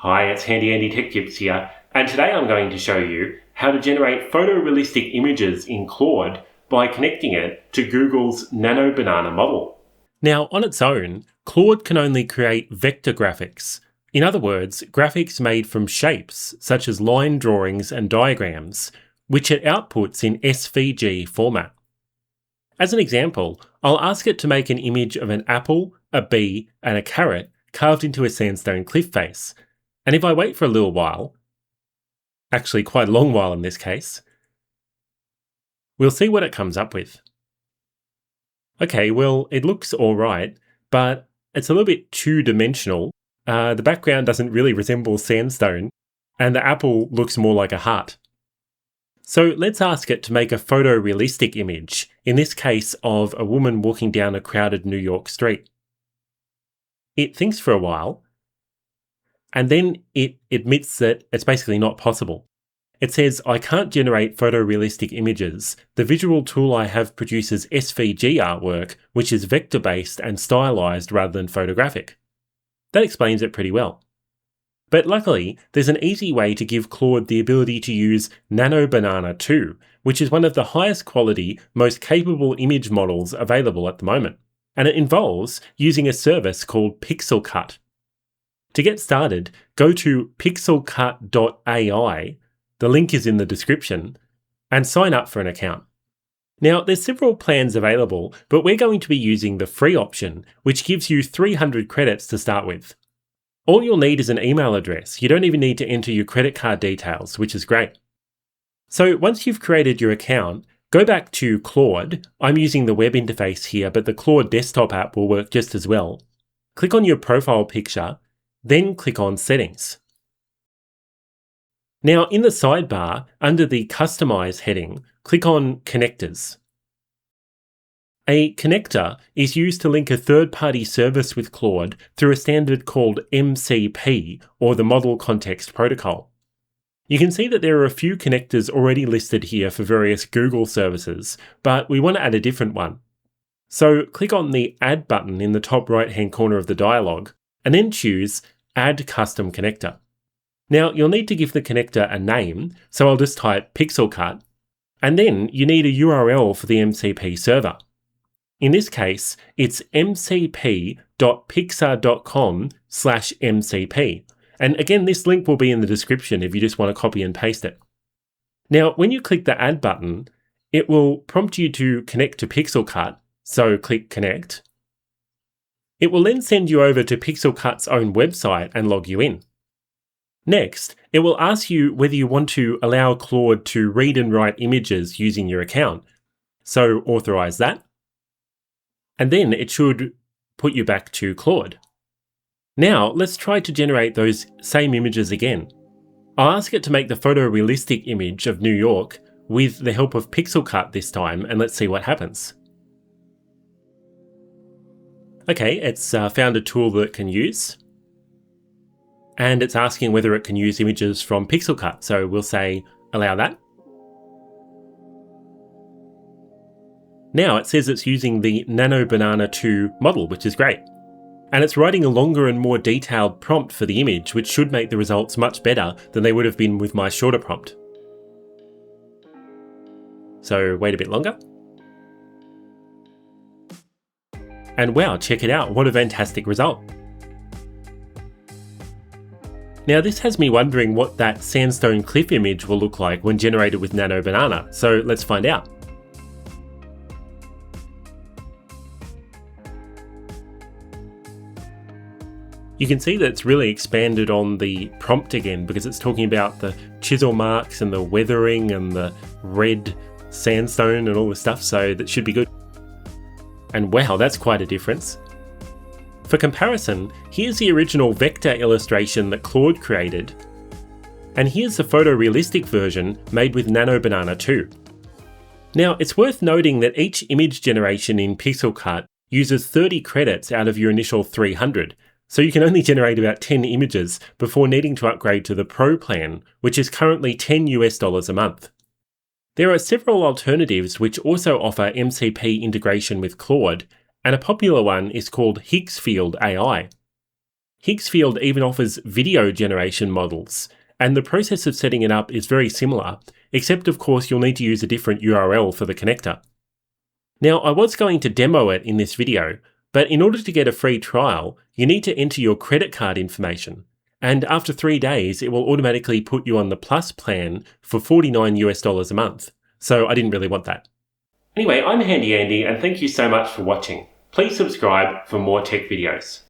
Hi, it's Handy Andy Tech Tips here, and today I'm going to show you how to generate photorealistic images in Claude by connecting it to Google's Nano Banana model. Now, on its own, Claude can only create vector graphics. In other words, graphics made from shapes, such as line drawings and diagrams, which it outputs in SVG format. As an example, I'll ask it to make an image of an apple, a bee, and a carrot carved into a sandstone cliff face. And if I wait for a little while, actually quite a long while in this case, we'll see what it comes up with. Okay, well, it looks alright, but it's a little bit two-dimensional. The background doesn't really resemble sandstone, and the apple looks more like a heart. So let's ask it to make a photorealistic image, in this case of a woman walking down a crowded New York street. It thinks for a while, and then it admits that it's basically not possible. It says, I can't generate photorealistic images. The visual tool I have produces SVG artwork, which is vector-based and stylized rather than photographic. That explains it pretty well. But luckily, there's an easy way to give Claude the ability to use Nano Banana 2, which is one of the highest quality, most capable image models available at the moment. And it involves using a service called Pixelcut. To get started, go to pixelcut.ai, the link is in the description, and sign up for an account. Now, there's several plans available, but we're going to be using the free option, which gives you 300 credits to start with. All you'll need is an email address. You don't even need to enter your credit card details, which is great. So once you've created your account, go back to Claude. I'm using the web interface here, but the Claude desktop app will work just as well. Click on your profile picture, then click on Settings. Now in the sidebar, under the Customize heading, click on Connectors. A connector is used to link a third-party service with Claude through a standard called MCP, or the Model Context Protocol. You can see that there are a few connectors already listed here for various Google services, but we want to add a different one. So click on the Add button in the top right-hand corner of the dialog, and then choose Add Custom Connector. Now you'll need to give the connector a name, so I'll just type Pixelcut, and then you need a URL for the MCP server. In this case, it's mcp.pixar.com/mcp. And again, this link will be in the description if you just want to copy and paste it. Now, when you click the Add button, it will prompt you to connect to Pixelcut, so click Connect. It will then send you over to Pixelcut's own website and log you in. Next, it will ask you whether you want to allow Claude to read and write images using your account. So authorize that. And then it should put you back to Claude. Now, let's try to generate those same images again. I'll ask it to make the photorealistic image of New York with the help of Pixelcut this time, and let's see what happens. Okay, it's found a tool that it can use. And it's asking whether it can use images from Pixelcut, so we'll say, allow that. Now it says it's using the Nano Banana 2 model, which is great. And it's writing a longer and more detailed prompt for the image, which should make the results much better than they would have been with my shorter prompt. So wait a bit longer. And wow, check it out, what a fantastic result. Now this has me wondering what that sandstone cliff image will look like when generated with Nano Banana, so let's find out. You can see that it's really expanded on the prompt again because it's talking about the chisel marks and the weathering and the red sandstone and all this stuff, so that should be good. And wow, that's quite a difference. For comparison, here's the original vector illustration that Claude created, and here's the photorealistic version made with Nano Banana 2. Now, it's worth noting that each image generation in Pixelcut uses 30 credits out of your initial 300, so you can only generate about 10 images before needing to upgrade to the Pro plan, which is currently $10 a month. There are several alternatives which also offer MCP integration with Claude, and a popular one is called Higgsfield AI. Higgsfield even offers video generation models, and the process of setting it up is very similar, except of course you'll need to use a different URL for the connector. Now, I was going to demo it in this video, but in order to get a free trial, you need to enter your credit card information. And after 3 days, it will automatically put you on the Plus plan for $49 a month. So I didn't really want that. Anyway, I'm Handy Andy, and thank you so much for watching. Please subscribe for more tech videos.